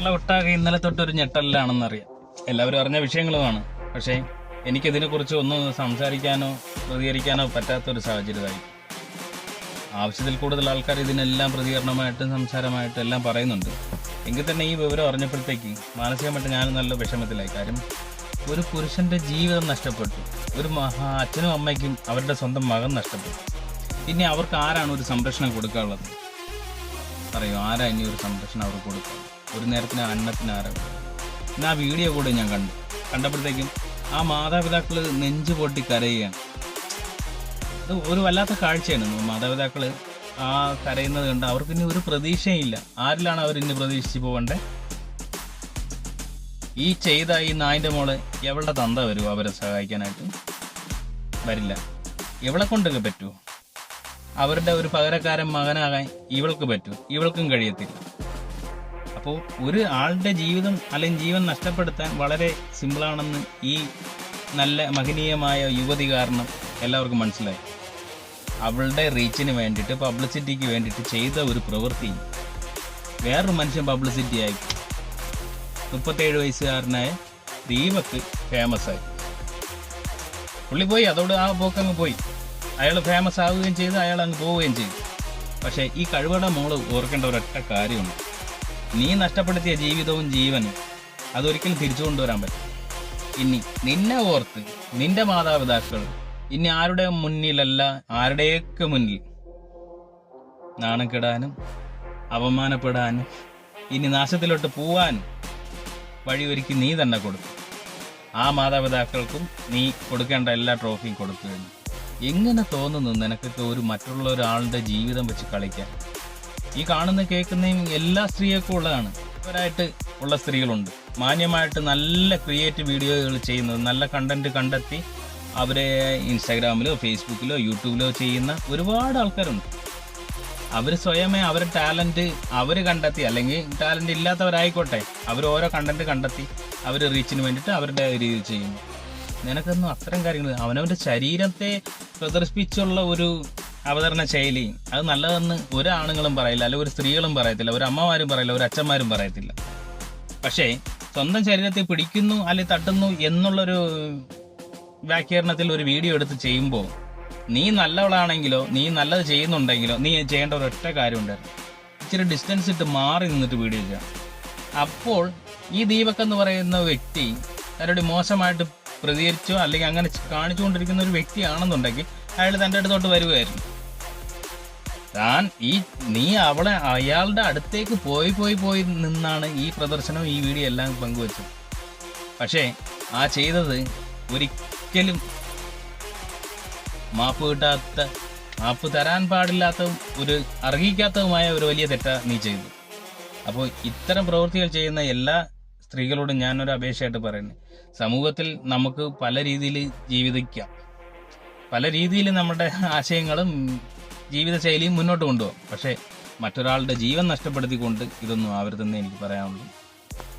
കേരള ഒട്ടാകെ ഇന്നലെ തൊട്ടൊരു ഞെട്ടലിലാണെന്നറിയാം. എല്ലാവരും അറിഞ്ഞ വിഷയങ്ങളുമാണ്. പക്ഷേ എനിക്കിതിനെക്കുറിച്ച് ഒന്നും സംസാരിക്കാനോ പ്രതികരിക്കാനോ പറ്റാത്തൊരു സാഹചര്യമായി. ആവശ്യത്തിൽ കൂടുതൽ ആൾക്കാർ ഇതിനെല്ലാം പ്രതികരണമായിട്ടും സംസാരമായിട്ടും എല്ലാം പറയുന്നുണ്ട്. എങ്കിൽ തന്നെ ഈ വിവരം അറിഞ്ഞപ്പോഴത്തേക്ക് മാനസികമായിട്ട് ഞാൻ നല്ല വിഷമത്തിലായി. കാര്യം ഒരു പുരുഷൻ്റെ ജീവിതം നഷ്ടപ്പെട്ടു. ഒരു അച്ഛനും അമ്മയ്ക്കും അവരുടെ സ്വന്തം മകൻ നഷ്ടപ്പെട്ടു. ഇനി അവർക്ക് ആരാണ് ഒരു സംരക്ഷണം കൊടുക്കാനുള്ളത്? പറയൂ, ആരാ ഇനി ഒരു സംരക്ഷണം അവർക്ക് കൊടുക്കുക? ഒരു നേരത്തിന് അന്നത്തിന് ആരാണ്? ഇന്ന് ആ വീഡിയോ കൂടെ ഞാൻ കണ്ടപ്പോഴത്തേക്കും ആ മാതാപിതാക്കൾ നെഞ്ചു പൊട്ടി കരയുകയാണ്. അത് ഒരു വല്ലാത്ത കാഴ്ചയാണ്. മാതാപിതാക്കൾ ആ കരയുന്നത് കണ്ട് അവർക്ക് ഇനി ഒരു പ്രതീക്ഷയില്ല. ആരിലാണ് അവർ ഇനി പ്രതീക്ഷിച്ച് പോകണ്ടേ? ഈ ചെയ്ത ഈ നായിൻ്റെ മോള് എവളുടെ തന്ത വരുമോ അവരെ സഹായിക്കാനായിട്ട്? വരില്ല. ഇവളെ കൊണ്ടൊക്കെ പറ്റുമോ? അവരുടെ ഒരു പകരക്കാരൻ മകനാകാൻ ഇവൾക്ക് പറ്റുമോ? ഇവൾക്കും കഴിയത്തില്ല. അപ്പോൾ ഒരു ആളുടെ ജീവിതം അല്ലെങ്കിൽ ജീവൻ നഷ്ടപ്പെടുത്താൻ വളരെ സിമ്പിളാണെന്ന് ഈ നല്ല മഹനീയമായ യുവതി കാരണം എല്ലാവർക്കും മനസ്സിലായി. അവളുടെ റീച്ചിന് വേണ്ടിയിട്ട്, പബ്ലിസിറ്റിക്ക് വേണ്ടിയിട്ട് ചെയ്ത ഒരു പ്രവൃത്തി വേറൊരു മനുഷ്യൻ പബ്ലിസിറ്റി ആയി. 37 വയസ്സുകാരനായ ദീപക് ഫേമസ് ആയി. പുള്ളി പോയി, അതോട് ആ പോക്കങ്ങ് പോയി. അയാൾ ഫേമസ് ആവുകയും ചെയ്തു, അയാൾ അങ്ങ് പോവുകയും ചെയ്തു. പക്ഷേ ഈ കഴിവുടെ മോള് ഓർക്കേണ്ട ഒരൊറ്റ കാര്യമുണ്ട്. നീ നഷ്ടപ്പെടുത്തിയ ജീവിതവും ജീവനും അതൊരിക്കലും തിരിച്ചു കൊണ്ടുവരാൻ പറ്റും. ഇനി നിന്നെ ഓർത്ത് നിന്റെ മാതാപിതാക്കൾ ഇനി ആരുടെ മുന്നിലല്ല, ആരുടെയൊക്കെ മുന്നിൽ നാണം കെടാനും അപമാനപ്പെടാനും ഇനി നാശത്തിലോട്ട് പോവാനും വഴിയൊരുക്കി നീ തന്നെ കൊടുക്കും. ആ മാതാപിതാക്കൾക്കും നീ കൊടുക്കേണ്ട എല്ലാ ട്രോഫിയും കൊടുത്തു കഴിഞ്ഞു. എങ്ങനെ തോന്നുന്നു നിനക്കൊക്കെ ഒരു മറ്റുള്ള ഒരാളുടെ ജീവിതം വെച്ച് കളിക്കാൻ? ഈ കാണുന്ന കേൾക്കുന്നതും എല്ലാ സ്ത്രീയൊക്കെ ഉള്ളതാണ്. അവരായിട്ട് ഉള്ള സ്ത്രീകളുണ്ട്, മാന്യമായിട്ട് നല്ല ക്രിയേറ്റീവ് വീഡിയോകൾ ചെയ്യുന്നത്, നല്ല കണ്ടന്റ് കണ്ടെത്തി അവരെ ഇൻസ്റ്റാഗ്രാമിലോ ഫേസ്ബുക്കിലോ യൂട്യൂബിലോ ചെയ്യുന്ന ഒരുപാട് ആൾക്കാരുണ്ട്. അവർ സ്വയമേ അവരുടെ ടാലന്റ് അവർ കണ്ടെത്തി, അല്ലെങ്കിൽ ടാലന്റ് ഇല്ലാത്തവരായിക്കോട്ടെ, അവർ ഓരോ കണ്ടന്റ് കണ്ടെത്തി അവർ റീച്ചിന് വേണ്ടിയിട്ട് അവരുടെ രീതിയിൽ ചെയ്യുന്നു. നിനക്കൊന്നും അത്തരം കാര്യങ്ങൾ, അവനവൻ്റെ ശരീരത്തെ പ്രദർശിപ്പിച്ചുള്ള ഒരു അവതരണ ശൈലി അത് നല്ലതെന്ന് ഒരു ആണുങ്ങളും പറയില്ല, അല്ലെങ്കിൽ ഒരു സ്ത്രീകളും പറയത്തില്ല, ഒരു അമ്മമാരും പറയില്ല, ഒരു അച്ഛന്മാരും പറയത്തില്ല. പക്ഷേ സ്വന്തം ശരീരത്തെ പിടിക്കുന്നു അല്ലെങ്കിൽ തട്ടുന്നു എന്നുള്ളൊരു വ്യാഖ്യാനത്തിൽ ഒരു വീഡിയോ എടുത്ത് ചെയ്യുമ്പോൾ നീ നല്ലവളാണെങ്കിലോ നീ നല്ലത് ചെയ്യുന്നുണ്ടെങ്കിലോ നീ ചെയ്യേണ്ട ഒരൊറ്റ കാര്യം ഉണ്ടായിരുന്നു. ഇച്ചിരി ഡിസ്റ്റൻസ് ഇട്ട് മാറി നിന്നിട്ട് വീഡിയോ ചെയ്യാം. അപ്പോൾ ഈ ദീപക് എന്ന് പറയുന്ന വ്യക്തി തന്നോട് മോശമായിട്ട് പ്രതികരിച്ചോ അല്ലെങ്കിൽ അങ്ങനെ കാണിച്ചുകൊണ്ടിരിക്കുന്ന ഒരു വ്യക്തിയാണെന്നുണ്ടെങ്കിൽ അയാൾ തൻ്റെ അടുത്തോട്ട് വരുമായിരുന്നു. നീ അയാളുടെ അടുത്തേക്ക് പോയി നിന്നാണ് ഈ പ്രദർശനം ഈ വീഡിയോ എല്ലാം പങ്കുവച്ചത്. പക്ഷേ ആ ചെയ്തത് ഒരിക്കലും മാപ്പ് തരാൻ പാടില്ലാത്ത, ഒരു അർഹിക്കാത്തതുമായ ഒരു വലിയ തെറ്റ നീ ചെയ്തു. അപ്പോൾ ഇത്തരം പ്രവൃത്തികൾ ചെയ്യുന്ന എല്ലാ സ്ത്രീകളോടും ഞാനൊരു അപേക്ഷയായിട്ട് പറയുന്നത്, സമൂഹത്തിൽ നമുക്ക് പല രീതിയിൽ ജീവിക്കാം, പല രീതിയിൽ നമ്മുടെ ആശയങ്ങളും ജീവിതശൈലിയും മുന്നോട്ട് കൊണ്ടുപോകും. പക്ഷേ മറ്റൊരാളുടെ ജീവൻ നഷ്ടപ്പെടുത്തിക്കൊണ്ട് ഇതൊന്നും ആവരുതെന്ന് എനിക്ക് പറയാനുള്ളൂ.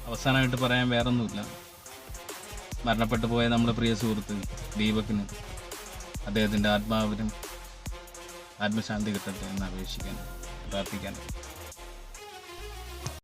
അവസാനമായിട്ട് പറയാൻ വേറൊന്നുമില്ല. മരണപ്പെട്ടു പോയ നമ്മുടെ പ്രിയ സുഹൃത്ത് ദീപകിന് അദ്ദേഹത്തിൻ്റെ ആത്മാവിനും ആത്മശാന്തി കിട്ടട്ടെ എന്ന് അപേക്ഷിക്കാൻ പ്രാർത്ഥിക്കാൻ